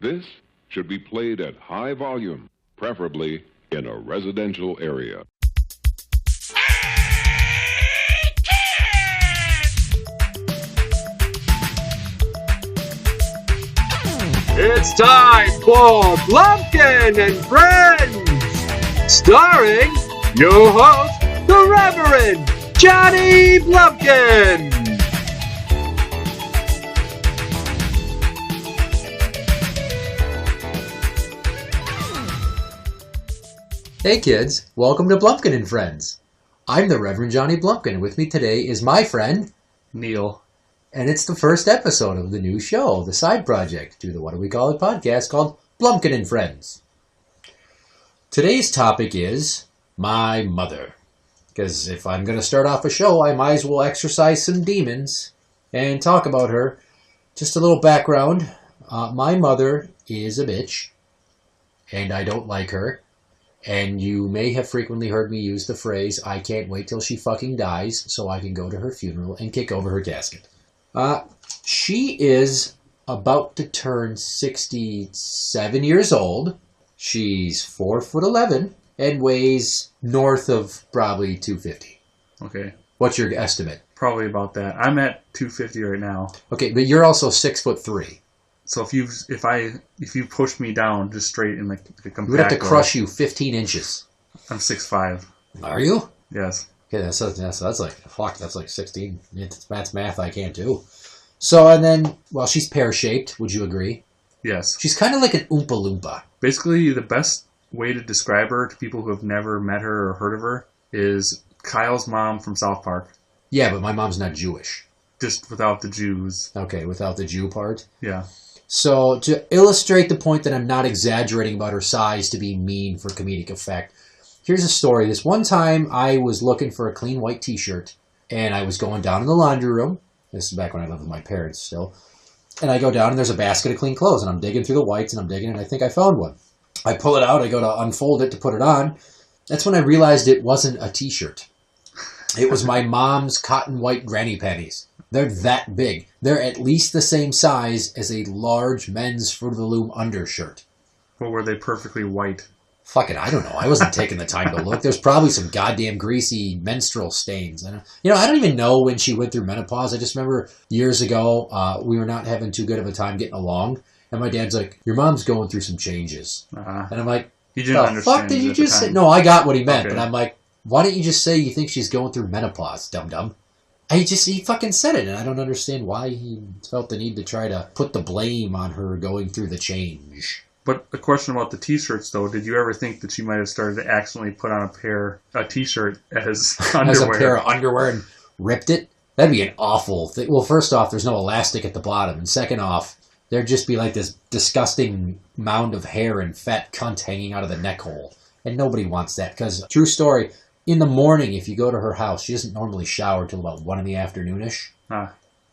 This should be played at high volume, preferably in a residential area. It's time for Blumpkin and Friends, starring your host, the Reverend Johnny Blumpkin. Hey kids, welcome to Blumpkin and Friends. I'm the Reverend Johnny Blumpkin, and with me today is my friend, Neil. And it's the first episode of the new show, the side project to the What Do We Call It podcast called Blumpkin and Friends. Today's topic is my mother. Because if I'm going to start off a show, I might as well exercise some demons and talk about her. Just a little background. My mother is a bitch, and I don't like her. And you may have frequently heard me use the phrase, I can't wait till she fucking dies so I can go to her funeral and kick over her casket. She is about to turn 67 years old. She's 4'11" and weighs north of probably 250. Okay. What's your estimate? Probably about that. I'm at 250 right now. Okay, but you're also 6'3". So if you push me down just straight in the compact, We'd have to crush you 15 inches. I'm 6'5". Are you? Yes. Okay, that's like 16. That's math I can't do. So, and then, well, she's pear-shaped. Would you agree? Yes. She's kind of like an Oompa Loompa. Basically, the best way to describe her to people who have never met her or heard of her is Kyle's mom from South Park. Yeah, but my mom's not Jewish. Just without the Jews. Okay, without the Jew part? Yeah. So, to illustrate the point that I'm not exaggerating about her size to be mean for comedic effect, here's a story. This one time, I was looking for a clean white t-shirt, and I was going down in the laundry room. This is back when I lived with my parents still. And I go down, and there's a basket of clean clothes, and I'm digging through the whites, and I'm digging, and I think I found one. I pull it out, I go to unfold it to put it on. That's when I realized it wasn't a t-shirt. It was my mom's cotton white granny panties. They're that big. They're at least the same size as a large men's Fruit of the Loom undershirt. Or were they perfectly white? Fuck it, I don't know. I wasn't taking the time to look. There's probably some goddamn greasy menstrual stains. And, I don't even know when she went through menopause. I just remember years ago, we were not having too good of a time getting along. And my dad's like, your mom's going through some changes. Uh-huh. And I'm like, you didn't understand fuck did you at the just say? time. No, I got what he meant. Okay. But I'm like, why don't you just say you think she's going through menopause, dum-dum? He fucking said it, and I don't understand why he felt the need to try to put the blame on her going through the change. But a question about the t-shirts, though. Did you ever think that she might have started to accidentally put on a t-shirt as underwear? As a pair of underwear and ripped it? That'd be an awful thing. Well, first off, there's no elastic at the bottom. And second off, there'd just be like this disgusting mound of hair and fat cunt hanging out of the neck hole. And nobody wants that. Because, true story, in the morning, if you go to her house, she doesn't normally shower till about 1 in the afternoonish.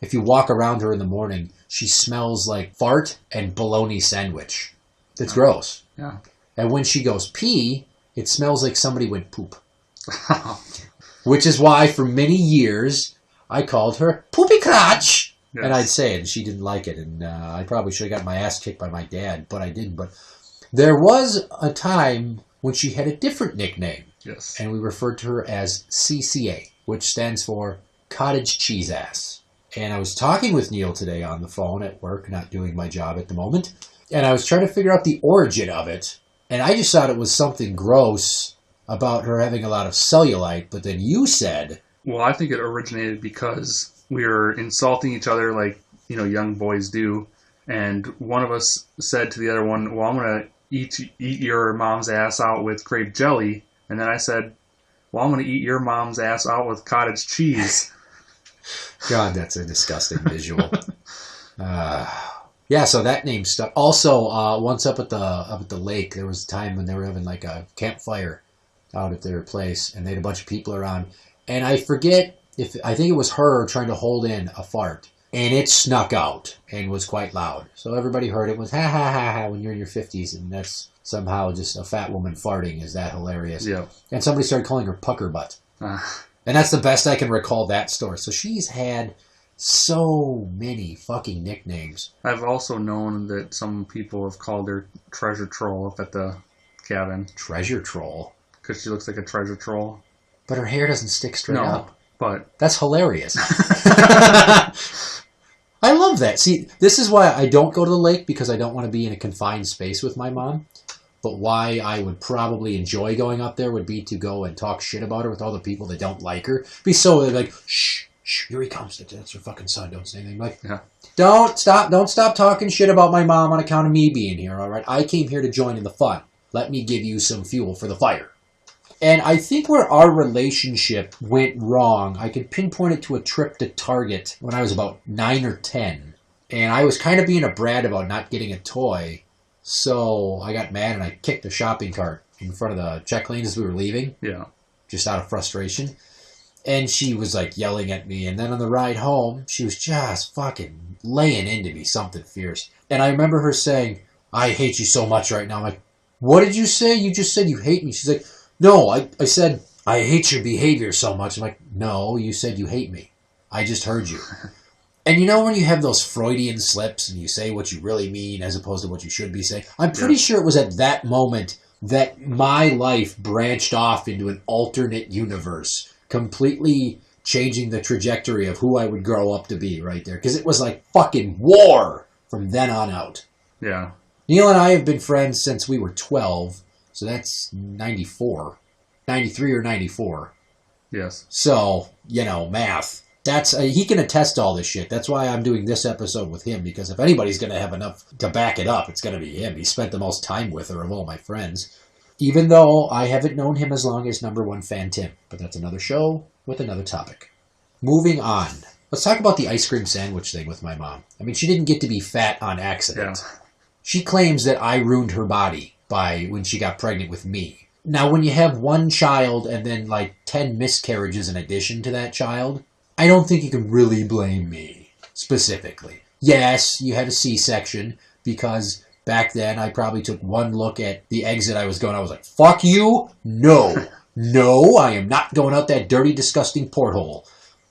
If you walk around her in the morning, she smells like fart and bologna sandwich. It's gross. Yeah. And when she goes pee, it smells like somebody went poop. Which is why, for many years, I called her Poopy Crotch. Yes. And I'd say it, and she didn't like it. And I probably should have got my ass kicked by my dad, but I didn't. But there was a time when she had a different nickname. Yes. And we referred to her as CCA, which stands for Cottage Cheese Ass. And I was talking with Neil today on the phone at work, not doing my job at the moment. And I was trying to figure out the origin of it. And I just thought it was something gross about her having a lot of cellulite. But then you said... Well, I think it originated because we were insulting each other like, young boys do. And one of us said to the other one, well, I'm going to eat your mom's ass out with grape jelly. And then I said, well, I'm going to eat your mom's ass out with cottage cheese. God, that's a disgusting visual. Yeah, so that name stuck. Also, once up at the lake, there was a time when they were having like a campfire out at their place, and they had a bunch of people around. And I forget I think it was her trying to hold in a fart, and it snuck out and was quite loud. So everybody heard it. Was ha ha ha ha when you're in your 50s, and that's somehow just a fat woman farting. Is that hilarious? Yeah. And somebody started calling her pucker butt. And that's the best I can recall that story. So she's had So many fucking nicknames. I've also known that some people have called her treasure troll up at the cabin. Treasure troll? Because she looks like a treasure troll. But her hair doesn't stick straight up. But that's hilarious. I love that. See, this is why I don't go to the lake, because I don't want to be in a confined space with my mom. But why I would probably enjoy going up there would be to go and talk shit about her with all the people that don't like her. Be so like, shh, here he comes. That's her fucking son. Don't say anything. Like, yeah. Don't stop talking shit about my mom on account of me being here, all right? I came here to join in the fun. Let me give you some fuel for the fire. And I think where our relationship went wrong, I could pinpoint it to a trip to Target when I was about 9 or 10. And I was kind of being a brat about not getting a toy. So I got mad and I kicked the shopping cart in front of the check lanes as we were leaving. Yeah. Just out of frustration. And she was like yelling at me. And then on the ride home, she was just fucking laying into me something fierce. And I remember her saying, I hate you so much right now. I'm like, what did you say? You just said you hate me. She's like, no, I said, I hate your behavior so much. I'm like, no, you said you hate me. I just heard you. And you know when you have those Freudian slips and you say what you really mean as opposed to what you should be saying? I'm pretty sure it was at that moment that my life branched off into an alternate universe, completely changing the trajectory of who I would grow up to be right there. Because it was like fucking war from then on out. Yeah. Neil and I have been friends since we were 12. So that's 94. 93 or 94. Yes. So, math. That's he can attest to all this shit. That's why I'm doing this episode with him, because if anybody's going to have enough to back it up, it's going to be him. He spent the most time with her of all my friends. Even though I haven't known him as long as number one fan Tim. But that's another show with another topic. Moving on. Let's talk about the ice cream sandwich thing with my mom. I mean, she didn't get to be fat on accident. Yeah. She claims that I ruined her body when she got pregnant with me. Now, when you have one child and then like 10 miscarriages in addition to that child, I don't think you can really blame me specifically. Yes, you had a C-section because back then I probably took one look at the exit I was going. I was like, fuck you. No, I am not going out that dirty, disgusting porthole.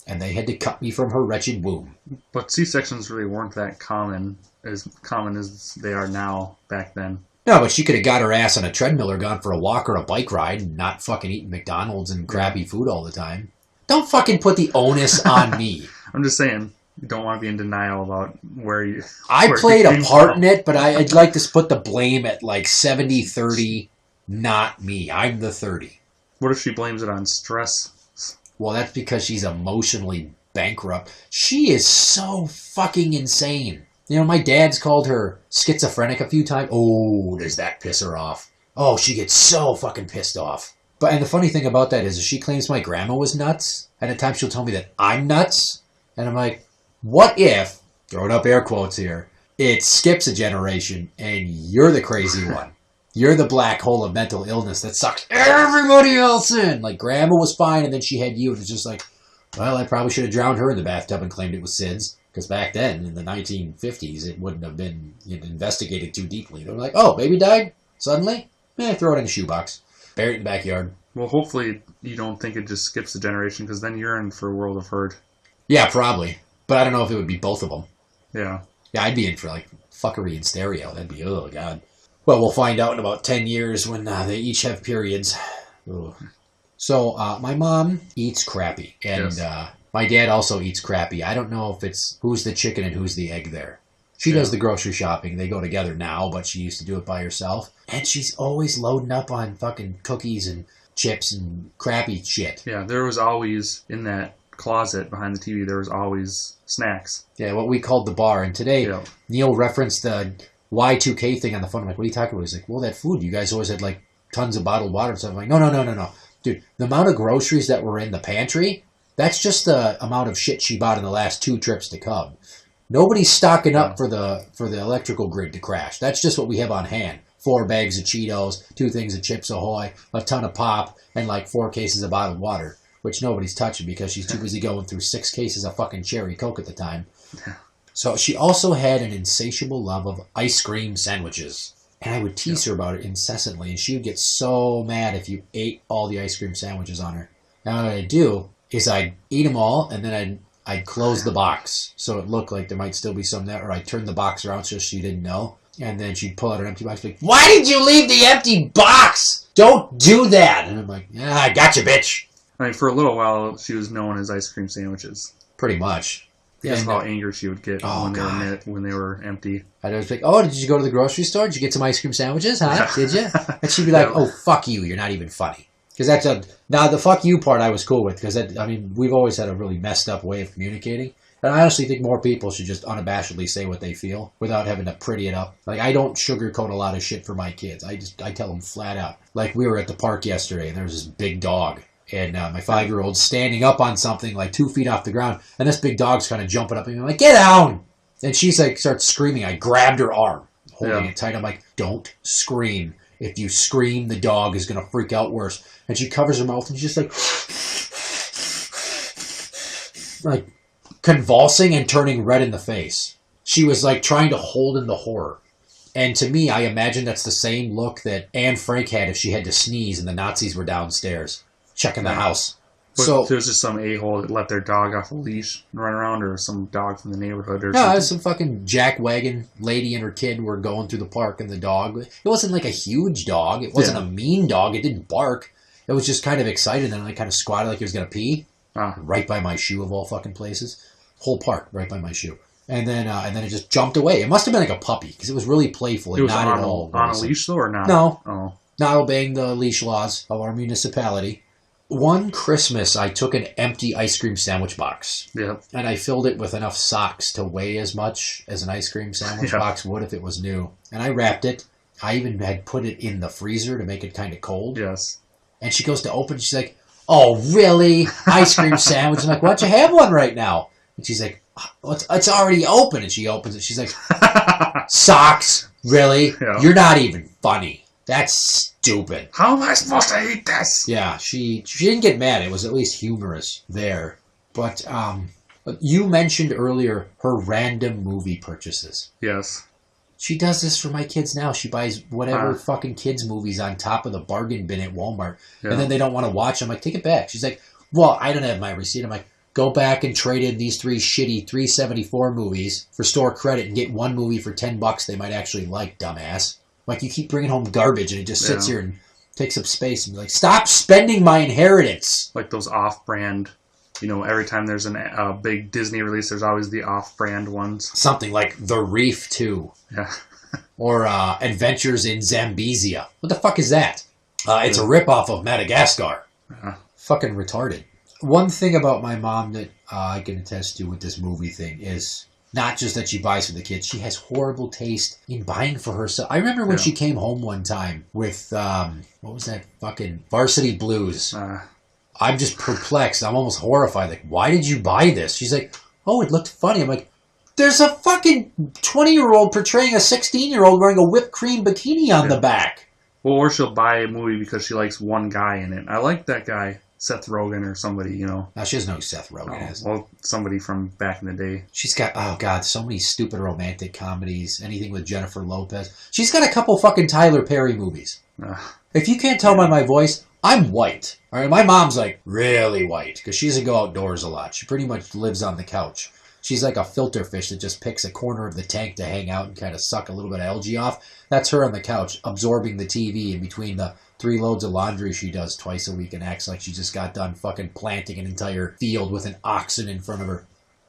And they had to cut me from her wretched womb. But C-sections really weren't that common as they are now back then. No, but she could have got her ass on a treadmill or gone for a walk or a bike ride and not fucking eating McDonald's and crappy food all the time. Don't fucking put the onus on me. I'm just saying, you don't want to be in denial about where you... I played a part in it, but I'd like to put the blame at like 70-30, not me. I'm the 30. What if she blames it on stress? Well, that's because she's emotionally bankrupt. She is so fucking insane. My dad's called her schizophrenic a few times. Oh, does that piss her off? Oh, she gets so fucking pissed off. And the funny thing about that is she claims my grandma was nuts. And at times she'll tell me that I'm nuts. And I'm like, what if, throwing up air quotes here, it skips a generation and you're the crazy one. You're the black hole of mental illness that sucks everybody else in. Like, grandma was fine and then she had you. And it's just like, well, I probably should have drowned her in the bathtub and claimed it was SIDS. Because back then, in the 1950s, it wouldn't have been investigated too deeply. They were like, oh, baby died? Suddenly? Throw it in a shoebox. Bury it in the backyard. Well, hopefully you don't think it just skips a generation, because then you're in for a world of hurt. Yeah, probably. But I don't know if it would be both of them. Yeah. Yeah, I'd be in for, like, fuckery in stereo. That'd be, oh, God. Well, we'll find out in about 10 years when they each have periods. Ugh. So, my mom eats crappy. And, yes. My dad also eats crappy. I don't know if it's who's the chicken and who's the egg there. She does the grocery shopping. They go together now, but she used to do it by herself. And she's always loading up on fucking cookies and chips and crappy shit. Yeah, there was always, in that closet behind the TV, there was always snacks. Yeah, what we called the bar. And today, Neil referenced the Y2K thing on the phone. I'm like, what are you talking about? He's like, well, that food. You guys always had, like, tons of bottled water and stuff. I'm like, no. Dude, the amount of groceries that were in the pantry... That's just the amount of shit she bought in the last 2 trips to Cub. Nobody's stocking up for the electrical grid to crash. That's just what we have on hand. 4 bags of Cheetos, 2 things of Chips Ahoy, a ton of pop, and like 4 cases of bottled water, which nobody's touching because she's too busy going through 6 cases of fucking cherry Coke at the time. So she also had an insatiable love of ice cream sandwiches. And I would tease her about it incessantly, and she would get so mad if you ate all the ice cream sandwiches on her. Now what I'd do is I'd eat them all, and then I'd I'd close the box so it looked like there might still be some there, or I'd turn the box around so she didn't know. And then she'd pull out an empty box and be like, why did you leave the empty box? Don't do that. And I'm like, yeah, I got you, bitch. I mean, for a little while, she was known as ice cream sandwiches. Pretty much. That's how angry she would get when they were empty. I'd always be like, oh, did you go to the grocery store? Did you get some ice cream sandwiches, huh? Did you? And she'd be like, oh, fuck you. You're not even funny. Because now the fuck you part I was cool with. Because, we've always had a really messed up way of communicating. And I honestly think more people should just unabashedly say what they feel without having to pretty it up. Like, I don't sugarcoat a lot of shit for my kids. I tell them flat out. Like, we were at the park yesterday, and there was this big dog. And my 5-year-old's standing up on something like 2 feet off the ground. And this big dog's kind of jumping up. And I'm like, get down! And she's like, starts screaming. I grabbed her arm, holding it tight. I'm like, don't scream. If you scream, the dog is going to freak out worse. And she covers her mouth and she's just like convulsing and turning red in the face. She was like trying to hold in the horror. And to me, I imagine that's the same look that Anne Frank had if she had to sneeze and the Nazis were downstairs checking the house. But so there was just some a-hole that let their dog off a leash and run around, or some dog from the neighborhood, or something. No, it was some fucking jackwagon lady and her kid were going through the park, and the dog, it wasn't like a huge dog. It wasn't a mean dog. It didn't bark. It was just kind of excited, and I kind of squatted like he was going to pee. Right by my shoe, of all fucking places. Whole park, right by my shoe. And then it just jumped away. It must have been like a puppy, because it was really playful. It was not at all on a leash, though, or not? No. Oh. Not obeying the leash laws of our municipality. One Christmas, I took an empty ice cream sandwich box. Yep. And I filled it with enough socks to weigh as much as an ice cream sandwich box would if it was new. And I wrapped it. I even had put it in the freezer to make it kind of cold. Yes. And she goes to open it. She's like, oh, really? Ice cream sandwich? I'm like, why don't you have one right now? And she's like, oh, it's already open. And she opens it. She's like, socks? Really? Yeah. You're not even funny. That's stupid. How am I supposed to eat this? Yeah, she didn't get mad. It was at least humorous there. But you mentioned earlier her random movie purchases. Yes. She does this for my kids now. She buys whatever fucking kids' movies on top of the bargain bin at Walmart. Yeah. And then they don't want to watch. I'm like, take it back. She's like, well, I don't have my receipt. I'm like, go back and trade in these 3 shitty $3.74 movies for store credit and get one movie for $10 they might actually like, dumbass. Like, you keep bringing home garbage and it just sits here and takes up space. And be like, stop spending my inheritance. Like those off-brand, every time there's a big Disney release, there's always the off-brand ones. Something like The Reef 2. Yeah. Or Adventures in Zambezia. What the fuck is that? It's a ripoff of Madagascar. Fucking retarded. One thing about my mom that I can attest to with this movie thing is not just that she buys for the kids. She has horrible taste in buying for herself. I remember when she came home one time with, what was that fucking Varsity Blues. I'm just perplexed. I'm almost horrified. Like, why did you buy this? She's like, oh, it looked funny. I'm like, there's a fucking 20-year-old portraying a 16-year-old wearing a whipped cream bikini on the back. Well, or she'll buy a movie because she likes one guy in it. I like that guy. Seth Rogen or somebody, Now, she doesn't know who Seth Rogen is. Well, somebody from back in the day. She's got, oh God, so many stupid romantic comedies. Anything with Jennifer Lopez. She's got a couple fucking Tyler Perry movies. If you can't tell by my voice, I'm white. All right, my mom's like really white because she doesn't go outdoors a lot. She pretty much lives on the couch. She's like a filter fish that just picks a corner of the tank to hang out and kind of suck a little bit of algae off. That's her on the couch, absorbing the TV in between the 3 loads of laundry she does twice a week and acts like she just got done fucking planting an entire field with an oxen in front of her.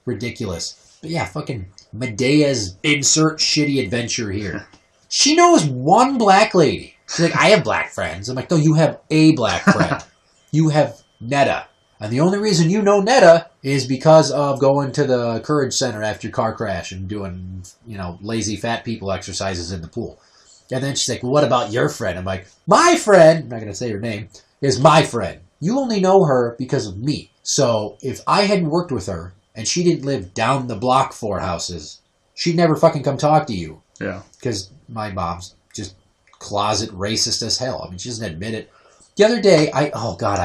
Ridiculous. But yeah, fucking Medea's insert shitty adventure here. She knows one black lady. She's like, I have black friends. I'm like, no, you have a black friend. You have Netta. And the only reason you know Netta is because of going to the Courage Center after your car crash and doing, lazy fat people exercises in the pool. And then she's like, well, what about your friend? I'm like, my friend, I'm not going to say her name, is my friend. You only know her because of me. So if I hadn't worked with her and she didn't live down the block 4 houses, she'd never fucking come talk to you. Yeah. Because my mom's just closet racist as hell. I mean, she doesn't admit it. The other day, I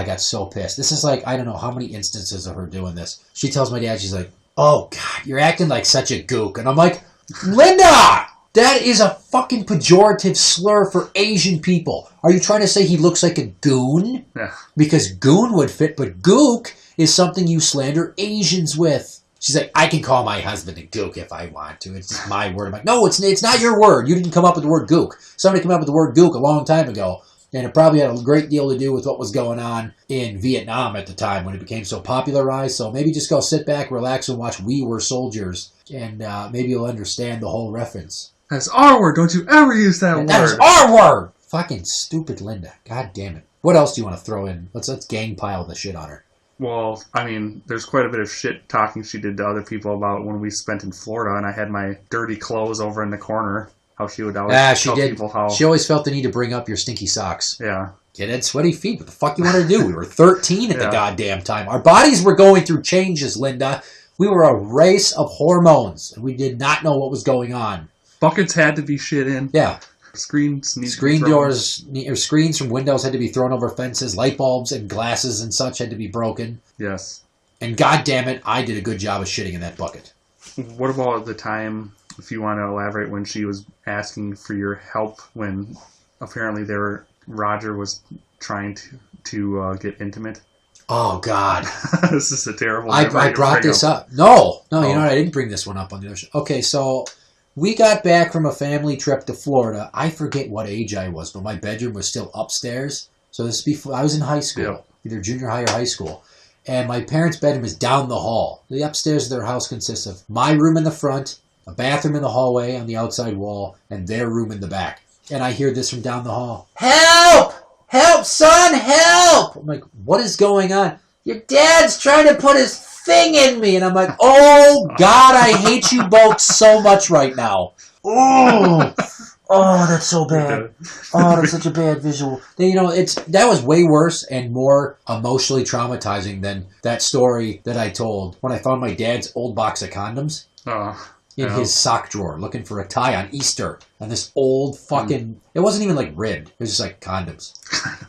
got so pissed. This is like, I don't know how many instances of her doing this. She tells my dad, she's like, oh, God, you're acting like such a gook. And I'm like, Linda! That is a fucking pejorative slur for Asian people. Are you trying to say he looks like a goon? Yeah. Because goon would fit, but gook is something you slander Asians with. She's like, I can call my husband a gook if I want to. It's just my word. I'm like, no, it's not your word. You didn't come up with the word gook. Somebody came up with the word gook a long time ago. And it probably had a great deal to do with what was going on in Vietnam at the time when it became so popularized. So maybe just go sit back, relax, and watch We Were Soldiers. And maybe you'll understand the whole reference. That's our word. Don't you ever use that word. That is our word. Fucking stupid Linda. God damn it. What else do you want to throw in? Let's gang pile the shit on her. Well, I mean, there's quite a bit of shit talking she did to other people about when we spent in Florida, and I had my dirty clothes over in the corner. How she would always tell people how... She always felt the need to bring up your stinky socks. Yeah. Get it? Sweaty feet. What the fuck you want to do? We were 13 at the goddamn time. Our bodies were going through changes, Linda. We were a race of hormones, and we did not know what was going on. Buckets had to be shit in. Yeah. Screen doors or screens from windows had to be thrown over fences. Light bulbs and glasses and such had to be broken. Yes. And goddamn it, I did a good job of shitting in that bucket. What about the time, if you want to elaborate, when she was asking for your help when apparently Roger was trying to get intimate? Oh, God. This is a terrible... I brought this up. No, you know what? I didn't bring this one up on the other show. Okay, so... We got back from a family trip to Florida. I forget what age I was, but my bedroom was still upstairs. So this is before I was in high school, either junior high or high school. And my parents' bedroom is down the hall. The upstairs of their house consists of my room in the front, a bathroom in the hallway on the outside wall, and their room in the back. And I hear this from down the hall. Help! Help, son, help! I'm like, what is going on? Your dad's trying to put his thing in me. And I'm like, oh, God, I hate you both so much right now. Oh, that's so bad. Oh, that's such a bad visual. You know, that was way worse and more emotionally traumatizing than that story that I told when I found my dad's old box of condoms in his sock drawer looking for a tie on Easter. And this old fucking... It wasn't even like ribbed. It was just like condoms.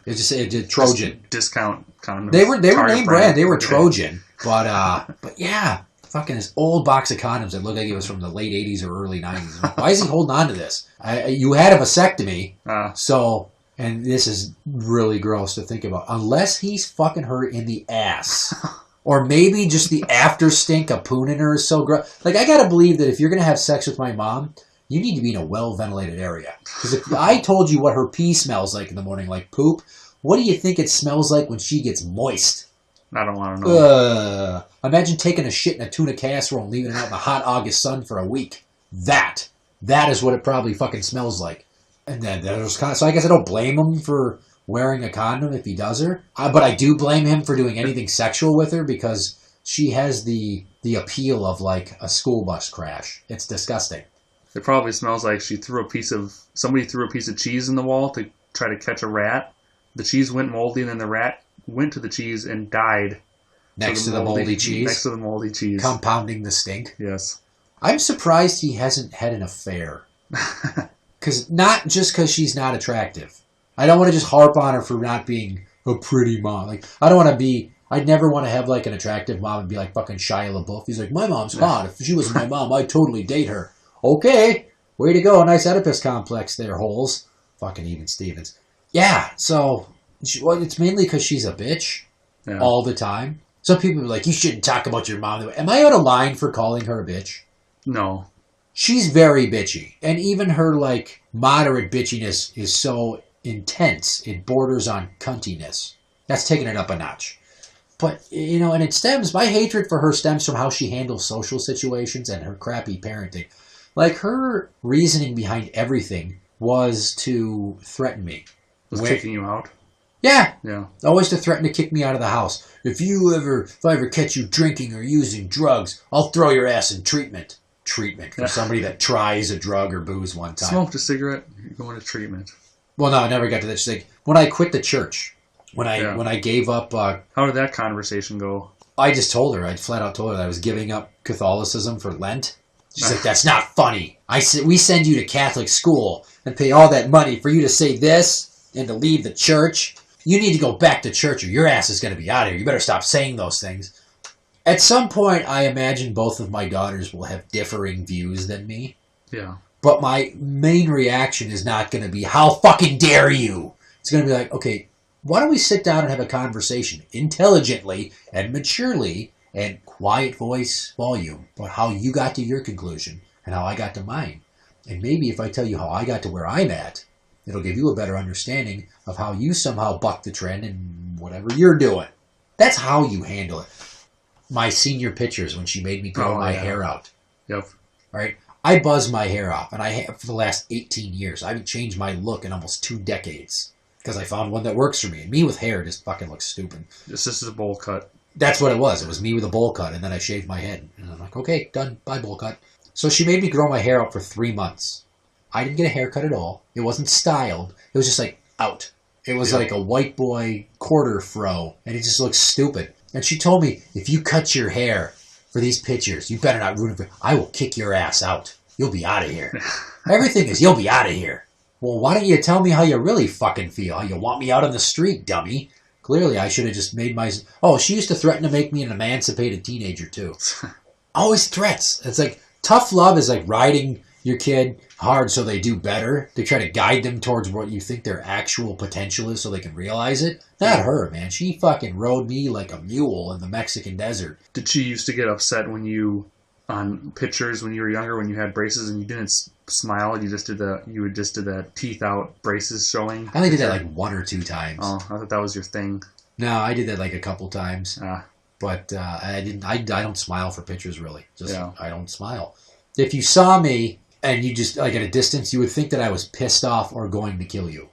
It was just a Trojan. Just discount condoms. They were name brand. They were Trojan. But yeah, fucking this old box of condoms that looked like it was from the late 80s or early 90s. Why is he holding on to this? You had a vasectomy, and this is really gross to think about. Unless he's fucking her in the ass. Or maybe just the after stink of pooning her is so gross. Like, I gotta believe that if you're gonna have sex with my mom, you need to be in a well-ventilated area. Because if I told you what her pee smells like in the morning, like poop, what do you think it smells like when she gets moist? I don't want to know. Imagine taking a shit in a tuna casserole and leaving it out in the hot August sun for a week. That is what it probably fucking smells like. And then so I guess I don't blame him for wearing a condom if he does her. But I do blame him for doing anything sexual with her because she has the appeal of like a school bus crash. It's disgusting. It probably smells like somebody threw a piece of cheese in the wall to try to catch a rat. The cheese went moldy and then the rat went to the cheese and died. Next to the moldy cheese? Next to the moldy cheese. Compounding the stink? Yes. I'm surprised he hasn't had an affair. Not just because she's not attractive. I don't want to just harp on her for not being a pretty mom. Like, I'd never want to have like an attractive mom and be like fucking Shia LaBeouf. He's like, my mom's hot. If she was my mom, I'd totally date her. Okay. Way to go. A nice Oedipus complex there, Holes. Fucking Even Stevens. Yeah, so... it's mainly because she's a bitch all the time. Some people are like, you shouldn't talk about your mom. Am I out of line for calling her a bitch? No. She's very bitchy. And even her, like, moderate bitchiness is so intense. It borders on cuntiness. That's taking it up a notch. But, you know, and my hatred for her stems from how she handles social situations and her crappy parenting. Like, her reasoning behind everything was to threaten me. Was kicking you out? Yeah. Yeah. Always to threaten to kick me out of the house. If I ever catch you drinking or using drugs, I'll throw your ass in treatment. Treatment for somebody that tries a drug or booze one time. Smoked a cigarette, you're going to treatment. Well, no, I never got to that. She's like, when I quit the church, when I gave up... how did that conversation go? I just told her, I flat out told her that I was giving up Catholicism for Lent. She's like, that's not funny. We send you to Catholic school and pay all that money for you to say this and to leave the church. You need to go back to church or your ass is going to be out of here. You better stop saying those things. At some point, I imagine both of my daughters will have differing views than me. Yeah. But my main reaction is not going to be, how fucking dare you? It's going to be like, okay, why don't we sit down and have a conversation intelligently and maturely and quiet voice, volume, but how you got to your conclusion and how I got to mine. And maybe if I tell you how I got to where I'm at, it'll give you a better understanding of how you somehow buck the trend in whatever you're doing. That's how you handle it. My senior pictures when she made me grow my hair out. Yep. Right? I buzz my hair off, and I have for the last 18 years. I haven't changed my look in almost 2 decades because I found one that works for me. And me with hair just fucking looks stupid. This is a bowl cut. That's what it was. It was me with a bowl cut, and then I shaved my head. And I'm like, okay, done. Bye, bowl cut. So she made me grow my hair out for 3 months. I didn't get a haircut at all. It wasn't styled. It was just like out. It was like a white boy quarter fro, and it just looked stupid. And she told me, if you cut your hair for these pictures, you better not ruin it. I will kick your ass out. You'll be out of here. Everything is, you'll be out of here. Well, why don't you tell me how you really fucking feel? How you want me out on the street, dummy? Clearly, I should have just made my... Oh, she used to threaten to make me an emancipated teenager, too. Always threats. It's like, tough love is like riding your kid hard so they do better. To try to guide them towards what you think their actual potential is so they can realize it. Not her, man. She fucking rode me like a mule in the Mexican desert. Did she used to get upset when you, on pictures when you were younger, when you had braces and you didn't smile, you just did the teeth out braces showing? I only did that like 1 or 2 times. Oh, I thought that was your thing. No, I did that like a couple times. But I don't smile for pictures, really. I don't smile. If you saw me and you just, like at a distance, you would think that I was pissed off or going to kill you.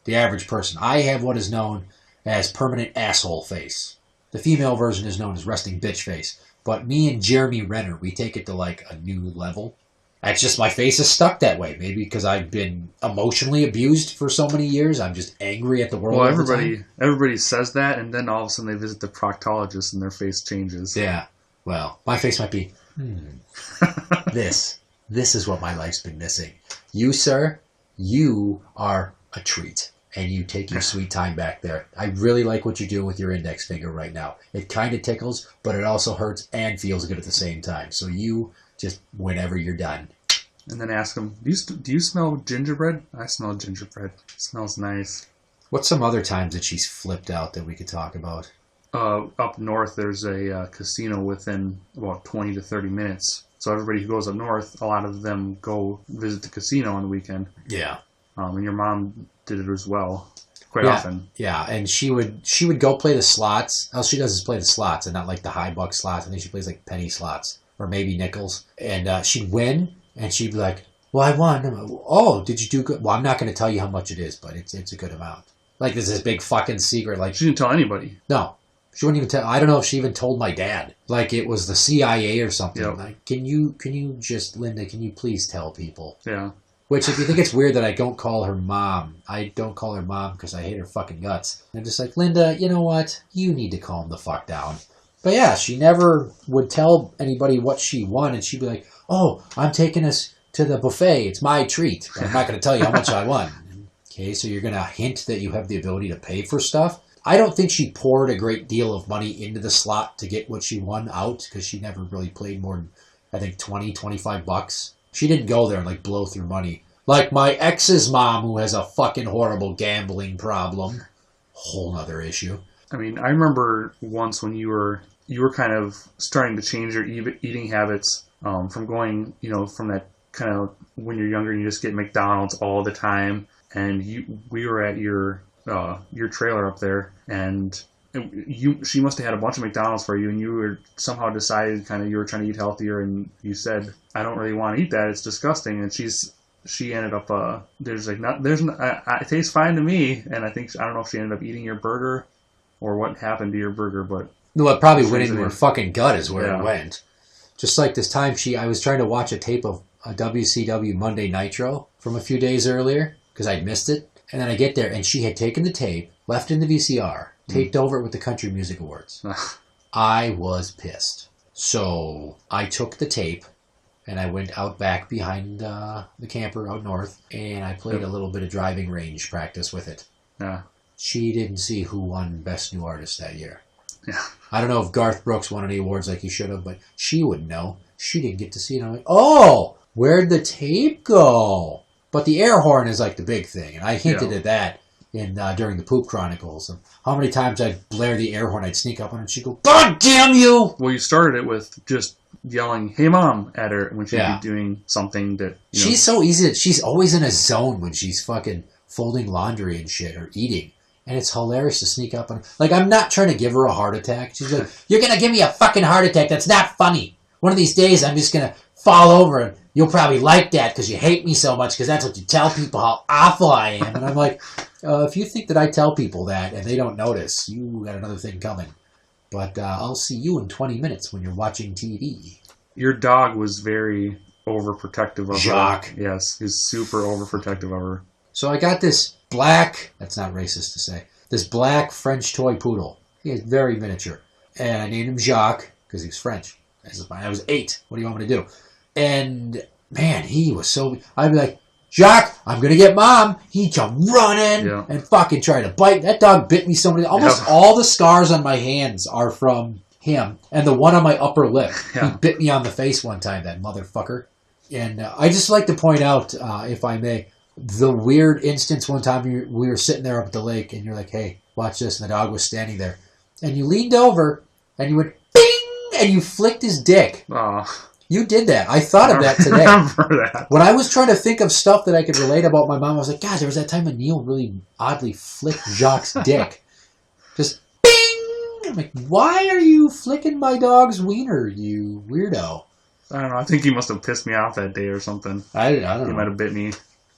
The average person. I have what is known as permanent asshole face. The female version is known as resting bitch face. But me and Jeremy Renner, we take it to like a new level. That's just, my face is stuck that way. Maybe because I've been emotionally abused for so many years. I'm just angry at the world. Well, everybody says that, and then all of a sudden they visit the proctologist and their face changes. Yeah. Well, my face might be, This is what my life's been missing. You, sir, you are a treat. And you take your sweet time back there. I really like what you're doing with your index finger right now. It kind of tickles, but it also hurts and feels good at the same time. So you just, whenever you're done. And then ask them, do you smell gingerbread? I smell gingerbread. It smells nice. What's some other times that she's flipped out that we could talk about? Up north, there's a casino within about 20 to 30 minutes. So everybody who goes up north, a lot of them go visit the casino on the weekend. Yeah. And your mom did it as well, quite often. Yeah, and she would go play the slots. All she does is play the slots and not like the high buck slots. I think she plays like penny slots or maybe nickels. And she'd win, and she'd be like, well, I won. I'm like, oh, did you do good? Well, I'm not going to tell you how much it is, but it's a good amount. Like, there's this big fucking secret. Like, she didn't tell anybody. No. She wouldn't even tell. I don't know if she even told my dad. Like, it was the CIA or something. Yep. Like, can you just, Linda, can you please tell people? Yeah. Which, if you think it's weird that I don't call her mom, I don't call her mom because I hate her fucking guts. I'm just like, Linda, you know what? You need to calm the fuck down. But yeah, she never would tell anybody what she won, and she'd be like, oh, I'm taking us to the buffet. It's my treat. But I'm not going to tell you how much I won. Okay, so you're going to hint that you have the ability to pay for stuff? I don't think she poured a great deal of money into the slot to get what she won out, because she never really played more than, I think, $20-25. She didn't go there and like blow through money. Like my ex's mom, who has a fucking horrible gambling problem. Whole nother issue. I mean, I remember once when you were kind of starting to change your eating habits from going, from that kind of when you're younger, you just get McDonald's all the time. And we were at your trailer up there, and she must have had a bunch of McDonald's for you, and you were somehow decided you were trying to eat healthier, and you said, I don't really want to eat that, it's disgusting. And she ended up it tastes fine to me. And I don't know if she ended up eating your burger or what happened to your burger, but no, it probably went into her fucking gut is where it went. Just like this time I was trying to watch a tape of a WCW Monday Nitro from a few days earlier because I'd missed it. And then I get there, and she had taken the tape, left in the VCR, taped over it with the Country Music Awards. I was pissed. So I took the tape, and I went out back behind the camper out north, and I played a little bit of driving range practice with it. Yeah. She didn't see who won Best New Artist that year. Yeah. I don't know if Garth Brooks won any awards like he should have, but she would know. She didn't get to see it. I'm like, oh, where'd the tape go? But the air horn is like the big thing, and I hinted at that. during the Poop Chronicles. And how many times I'd blare the air horn, I'd sneak up on her and she'd go, "God damn you!" Well, you started it with just yelling, "Hey, Mom," at her when she'd be doing something that... She's so easy. She's always in a zone when she's fucking folding laundry and shit or eating. And it's hilarious to sneak up on her. Like, I'm not trying to give her a heart attack. She's like, "You're going to give me a fucking heart attack. That's not funny. One of these days, I'm just going to fall over and you'll probably like that because you hate me so much because that's what you tell people how awful I am." And I'm like, if you think that I tell people that and they don't notice, you got another thing coming. But I'll see you in 20 minutes when you're watching TV. Your dog was very overprotective of Jacques. her. Yes, he's super overprotective of her. So I got this black, that's not racist to say, this black French toy poodle. He is very miniature. And I named him Jacques because he was French. I was 8. What do you want me to do? And, man, he was so... I'd be like, "Jacques, I'm going to get Mom." He'd come running and fucking try to bite. That dog bit me so many... Almost all the scars on my hands are from him. And the one on my upper lip. He bit me on the face one time, that motherfucker. And I just like to point out, if I may, the weird instance one time we were sitting there up at the lake and you're like, "Hey, watch this." And the dog was standing there. And you leaned over and you went, "Bing!" And you flicked his dick. Oh. You did that. I thought of that today. I remember that. When I was trying to think of stuff that I could relate about my mom, I was like, "God, there was that time when Neil really oddly flicked Jacques' dick." Just bing! I'm like, "Why are you flicking my dog's wiener, you weirdo?" I don't know. I think he must have pissed me off that day or something. I don't know. He might have bit me.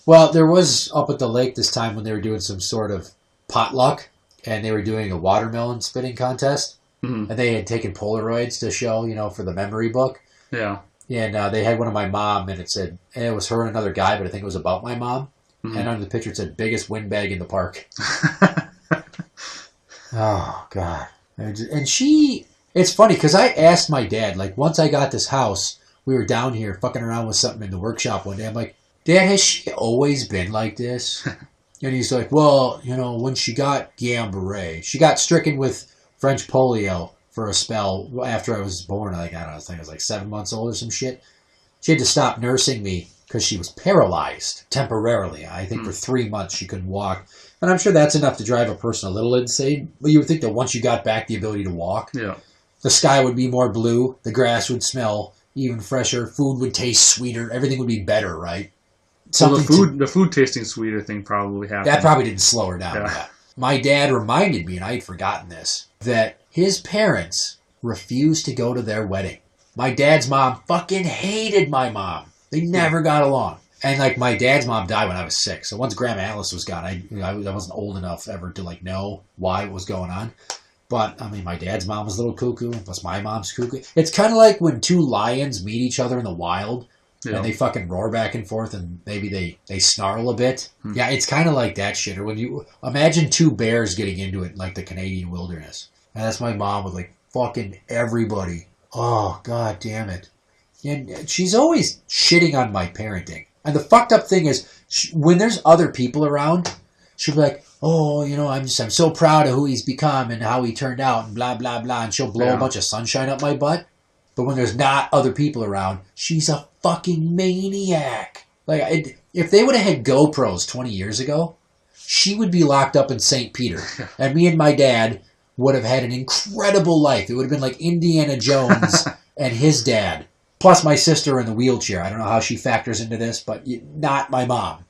Well, there was up at the lake this time when they were doing some sort of potluck, and they were doing a watermelon spitting contest, and they had taken Polaroids to show, for the memory book. Yeah. And they had one of my mom, and it was her and another guy, but I think it was about my mom. And under the picture it said, "Biggest windbag in the park." Oh, God. And it's funny, because I asked my dad, like, once I got this house, we were down here fucking around with something in the workshop one day. I'm like, "Dad, has she always been like this?" And he's like, "Well, when she got Guillain-Barré, she got stricken with French polio for a spell after I was born. Like, I don't know, I think I was like 7 months old or some shit. She had to stop nursing me because she was paralyzed temporarily. I think for 3 months she couldn't walk. And I'm sure that's enough to drive a person a little insane. But you would think that once you got back the ability to walk, the sky would be more blue, the grass would smell even fresher, food would taste sweeter, everything would be better, right? So the food tasting sweeter thing probably happened. That probably didn't slow her down. Yeah. My dad reminded me, and I had forgotten this, that his parents refused to go to their wedding. My dad's mom fucking hated my mom. They never got along. And like my dad's mom died when I was 6. So once Grandma Alice was gone, I wasn't old enough ever to like know why it was going on. But I mean, my dad's mom was a little cuckoo, plus my mom's cuckoo. It's kind of like when 2 lions meet each other in the wild. And they fucking roar back and forth, and maybe they snarl a bit. Yeah, it's kind of like that shit. Or when you imagine 2 bears getting into it in like the Canadian wilderness. And that's my mom with like fucking everybody. Oh, God damn it. And she's always shitting on my parenting. And the fucked up thing is, when there's other people around, she'll be like, "Oh, I'm so proud of who he's become and how he turned out and blah, blah, blah." And she'll blow a bunch of sunshine up my butt. But when there's not other people around, she's a fucking maniac. Like, if they would have had GoPros 20 years ago, she would be locked up in St. Peter. And me and my dad would have had an incredible life. It would have been like Indiana Jones and his dad. Plus my sister in the wheelchair. I don't know how she factors into this, but not my mom.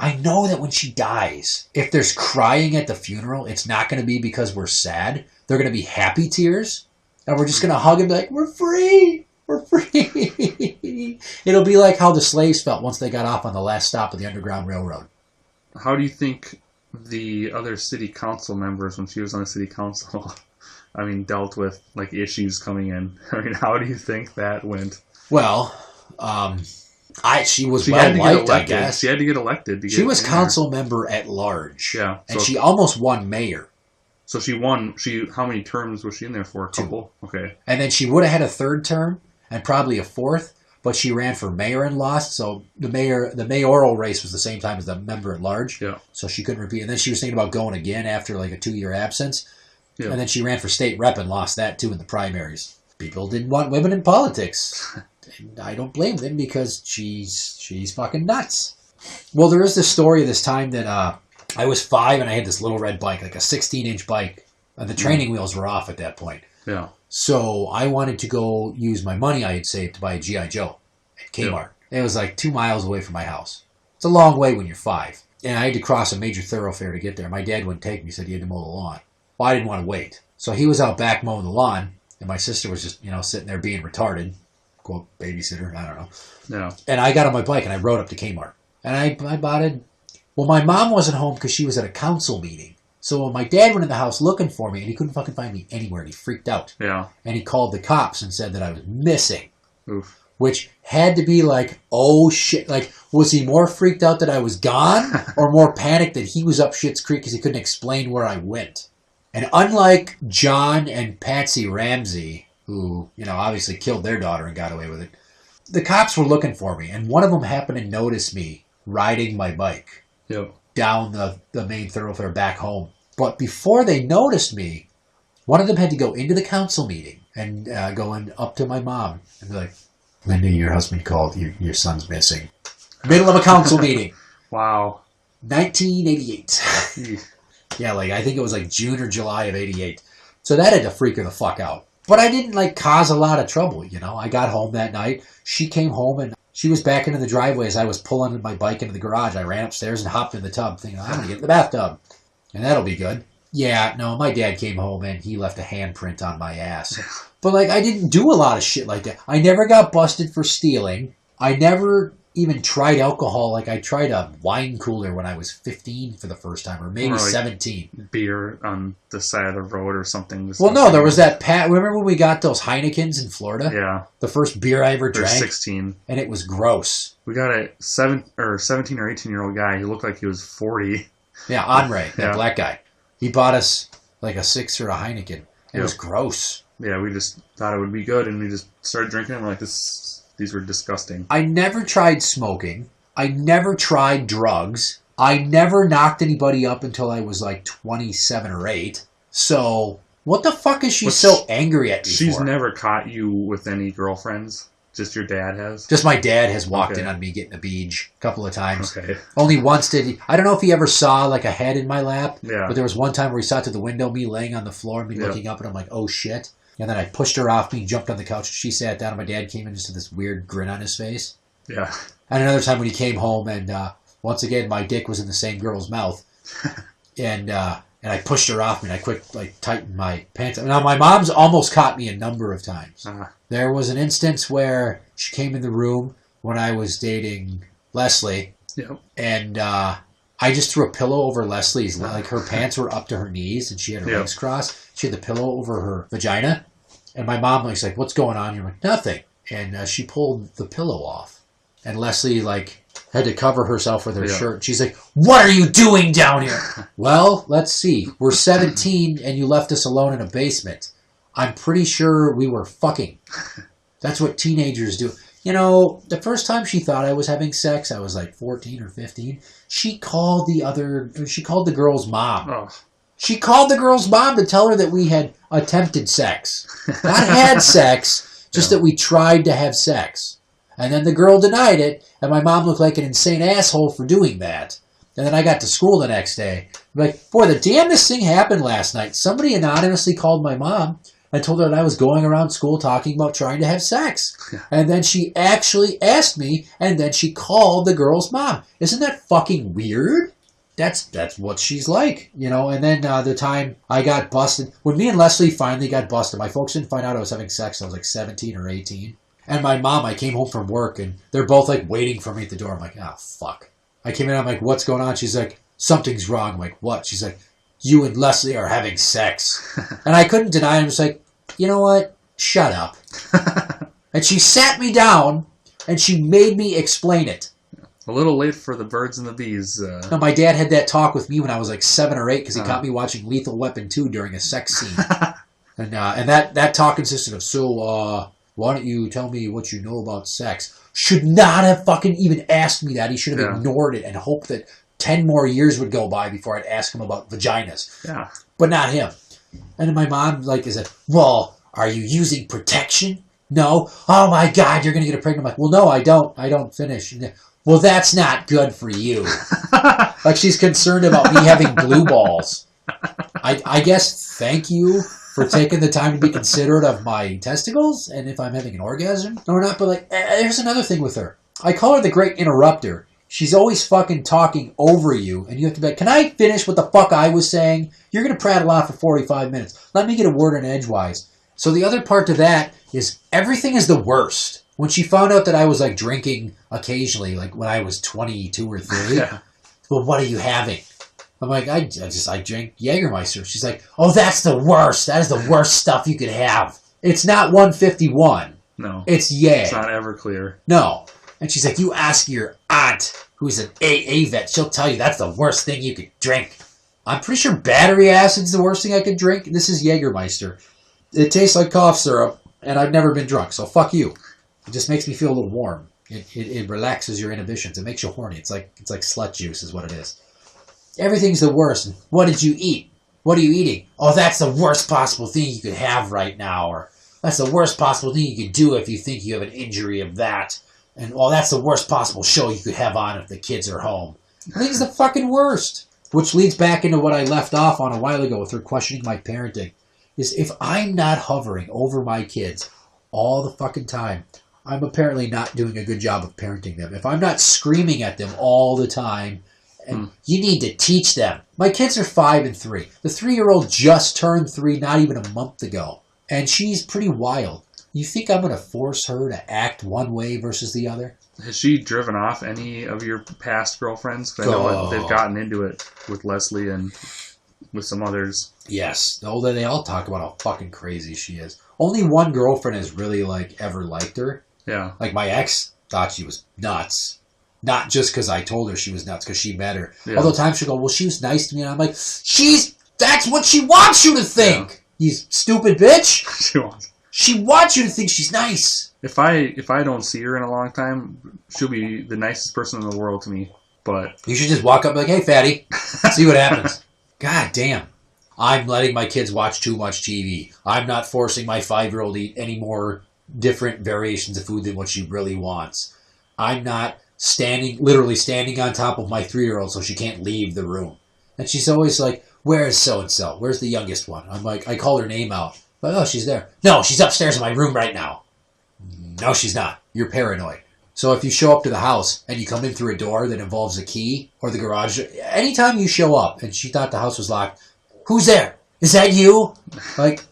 I know that when she dies, if there's crying at the funeral, it's not going to be because we're sad. They're going to be happy tears. And we're just going to hug and be like, "We're free! We're free!" It'll be like how the slaves felt once they got off on the last stop of the Underground Railroad. How do you think the other city council members, when she was on the city council, dealt with like issues coming in? How do you think that went? Well, she was well liked, I guess. She had to get elected. She was council member at large. Yeah. And she almost won mayor. So she won. How many terms was she in there for? A couple? 2. Okay. And then she would have had a 3rd term and probably a 4th, but she ran for mayor and lost. So the mayoral race was the same time as the member at large. Yeah. So she couldn't repeat. And then she was thinking about going again after like a 2-year absence. Yeah. And then she ran for state rep and lost that too in the primaries. People didn't want women in politics. And I don't blame them because she's fucking nuts. Well, there is this story of this time that I was 5 and I had this little red bike, like a 16-inch bike. And the training wheels were off at that point. Yeah. So I wanted to go use my money I had saved to buy a G.I. Joe at Kmart. It was like 2 miles away from my house. It's a long way when you're 5. And I had to cross a major thoroughfare to get there. My dad wouldn't take me. He said he had to mow the lawn. Well, I didn't want to wait. So he was out back mowing the lawn. And my sister was just, sitting there being retarded. Quote, babysitter. I don't know. Yeah. And I got on my bike and I rode up to Kmart. And I bought it. Well, my mom wasn't home because she was at a council meeting. So my dad went in the house looking for me, and he couldn't fucking find me anywhere, and he freaked out. Yeah. And he called the cops and said that I was missing. Oof. Which had to be like, oh shit. Like, was he more freaked out that I was gone, or more panicked that he was up Schitt's Creek because he couldn't explain where I went? And unlike John and Patsy Ramsey, who, obviously killed their daughter and got away with it, the cops were looking for me, and one of them happened to notice me riding my bike. Yep. Down the main thoroughfare back home. But before they noticed me, one of them had to go into the council meeting and go up to my mom and be like, Linda, your husband called. Your son's missing. Middle of a council meeting. Wow. 1988. Yeah, I think it was June or July of 88. So that had to freak her the fuck out. But I didn't cause a lot of trouble, I got home that night. She came home and she was back into the driveway as I was pulling my bike into the garage. I ran upstairs and hopped in the tub thinking, I'm going to get in the bathtub. And that'll be good. Yeah, no, my dad came home and he left a handprint on my ass. But I didn't do a lot of shit like that. I never got busted for stealing. I never even tried alcohol. I tried a wine cooler when I was 15 for the first time, or maybe 17. Beer on the side of the road or something. Well, no, there was that remember when we got those Heinekens in Florida? Yeah. The first beer I ever drank? 16. And it was gross. We got a 17 or 18-year-old guy. He looked like he was 40. Yeah, Andre, that black guy. He bought us a sixer of Heineken. It was gross. Yeah, we just thought it would be good, and we just started drinking it. We're like, these were disgusting. I never tried smoking. I never tried drugs. I never knocked anybody up until I was 27 or 8. So, what the fuck is she so angry at me She's for? never caught you with any girlfriends? Just your dad has? Just my dad has walked in on me getting a beach a couple of times. Okay. Only once did he. I don't know if he ever saw a head in my lap. Yeah. But there was one time where he saw through the window, me laying on the floor, me looking up, and I'm like, oh shit. And then I pushed her off me, jumped on the couch, and she sat down, and my dad came in just with this weird grin on his face. Yeah. And another time when he came home, and once again, my dick was in the same girl's mouth. And I pushed her off me, and I quick tightened my pants up. Now, my mom's almost caught me a number of times. There was an instance where she came in the room when I was dating Leslie. Yep. And I just threw a pillow over Leslie's. Her pants were up to her knees, and she had her legs crossed. She had the pillow over her vagina. And my mom was like, what's going on here? I'm like, nothing. And she pulled the pillow off. And Leslie, had to cover herself with her shirt. She's like, what are you doing down here? Well, let's see. We're 17, and you left us alone in a basement. I'm pretty sure we were fucking. That's what teenagers do. The first time she thought I was having sex, I was 14 or 15. She called the girl's mom. Oh. She called the girl's mom to tell her that we had attempted sex. Not had sex, just that we tried to have sex. And then the girl denied it, and my mom looked like an insane asshole for doing that. And then I got to school the next day. I'm like, boy, the damnedest thing happened last night. Somebody anonymously called my mom and told her that I was going around school talking about trying to have sex. And then she actually asked me, and then she called the girl's mom. Isn't that fucking weird? That's what she's like, And then the time I got busted, when me and Leslie finally got busted, my folks didn't find out I was having sex. I was 17 or 18. And my mom, I came home from work, and they're both waiting for me at the door. I'm like, oh, fuck. I came in, I'm like, what's going on? She's like, something's wrong. I'm like, what? She's like, you and Leslie are having sex. And I couldn't deny it. I was like, you know what? Shut up. And she sat me down, and she made me explain it. A little late for the birds and the bees. No, my dad had that talk with me when I was 7 or 8 because he caught me watching Lethal Weapon 2 during a sex scene. And that talk consisted of, so, why don't you tell me what you know about sex? Should not have fucking even asked me that. He should have ignored it and hoped that 10 more years would go by before I'd ask him about vaginas. Yeah. But not him. And then my mom, is like, well, are you using protection? No. Oh, my God, you're going to get pregnant. I'm like, well, no, I don't. I don't finish. And then, well, that's not good for you. Like she's concerned about me having blue balls. I guess thank you for taking the time to be considerate of my testicles and if I'm having an orgasm or not. But like, here's another thing with her. I call her the great interrupter. She's always fucking talking over you, and you have to be like, can I finish what the fuck I was saying? You're going to prattle on for 45 minutes. Let me get a word in edgewise. So the other part to that is everything is the worst. When she found out that I was like drinking occasionally, like when I was 22 or 3, Yeah. well, what are you having? I'm like, I drink Jägermeister. She's like, oh, that's the worst. That is the worst stuff you could have. It's not 151. No. It's Jäger. It's not Everclear. No. And she's like, you ask your aunt, who's an AA vet, she'll tell you that's the worst thing you could drink. I'm pretty sure battery acid's the worst thing I could drink. This is Jägermeister. It tastes like cough syrup, and I've never been drunk, so fuck you. It just makes me feel a little warm. It relaxes your inhibitions. It makes you horny. It's like slut juice is what it is. Everything's the worst. What did you eat? What are you eating? Oh, that's the worst possible thing you could have right now. Or that's the worst possible thing you could do if you think you have an injury of that. And, well, that's the worst possible show you could have on if the kids are home. I think it's the fucking worst. Which leads back into what I left off on a while ago with her questioning my parenting. Is if I'm not hovering over my kids all the fucking time, I'm apparently not doing a good job of parenting them. If I'm not screaming at them all the time, and you need to teach them. My kids are 5 and 3. The 3-year-old just turned 3 not even a month ago. And she's pretty wild. You think I'm going to force her to act one way versus the other? Has she driven off any of your past girlfriends? 'Cause I know they've gotten into it with Leslie and with some others. Yes. They all talk about how fucking crazy she is. Only one girlfriend has really ever liked her. Yeah. Like my ex thought she was nuts. Not just because I told her she was nuts, because she met her. Yeah. Although times she'll go, well, she was nice to me. And I'm like, that's what she wants you to think. Yeah. You stupid bitch. She wants you to think she's nice. If I don't see her in a long time, she'll be the nicest person in the world to me. But you should just walk up and be like, hey, fatty, see what happens. God damn. I'm letting my kids watch too much TV. I'm not forcing my 5-year-old to eat any more different variations of food than what she really wants. I'm not literally standing on top of my 3-year-old so she can't leave the room. And she's always like, where's so-and-so? Where's the youngest one? I'm like, I call her name out. But, oh, she's there. No, she's upstairs in my room right now. No, she's not. You're paranoid. So if you show up to the house and you come in through a door that involves a key or the garage, anytime you show up and she thought the house was locked, who's there? Is that you? Like,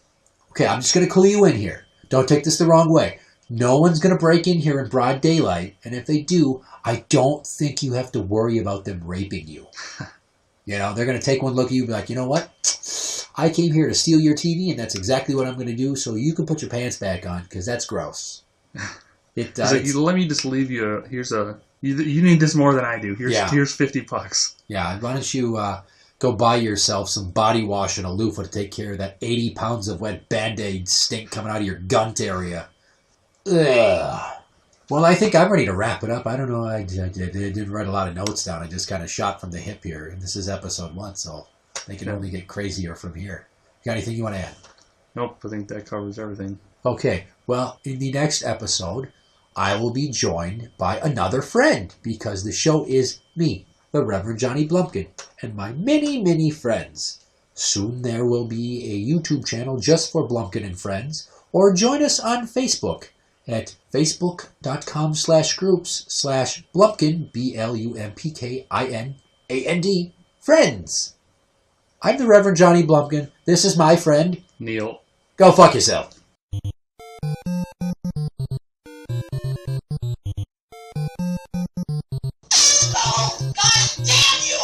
okay, I'm just going to clue you in here. Don't take this the wrong way. No one's going to break in here in broad daylight. And if they do, I don't think you have to worry about them raping you. You know, they're going to take one look at you and be like, you know what? I came here to steal your TV, and that's exactly what I'm going to do, so you can put your pants back on, because that's gross. Let me just leave you. You need this more than I do. Here's $50. Yeah, why don't you go buy yourself some body wash and a loofah to take care of that 80 pounds of wet Band-Aid stink coming out of your gunt area. Ugh. Well, I think I'm ready to wrap it up. I don't know. I didn't write a lot of notes down. I just kind of shot from the hip here. And this is episode 1, so they can only get crazier from here. You got anything you want to add? Nope, I think that covers everything. Okay. Well, in the next episode, I will be joined by another friend because the show is me, the Reverend Johnny Blumpkin, and my many, many friends. Soon there will be a YouTube channel just for Blumpkin and Friends, or join us on Facebook at facebook.com/groups/Blumpkin, BLUMPKINAND, Friends. I'm the Reverend Johnny Blumpkin. This is my friend, Neil. Go fuck yourself. Oh, God damn you!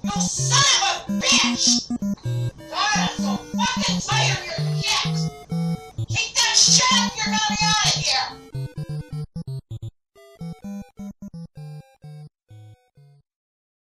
You son of a bitch! God, I'm so fucking tired of your shit! Keep that shit up your belly out of here!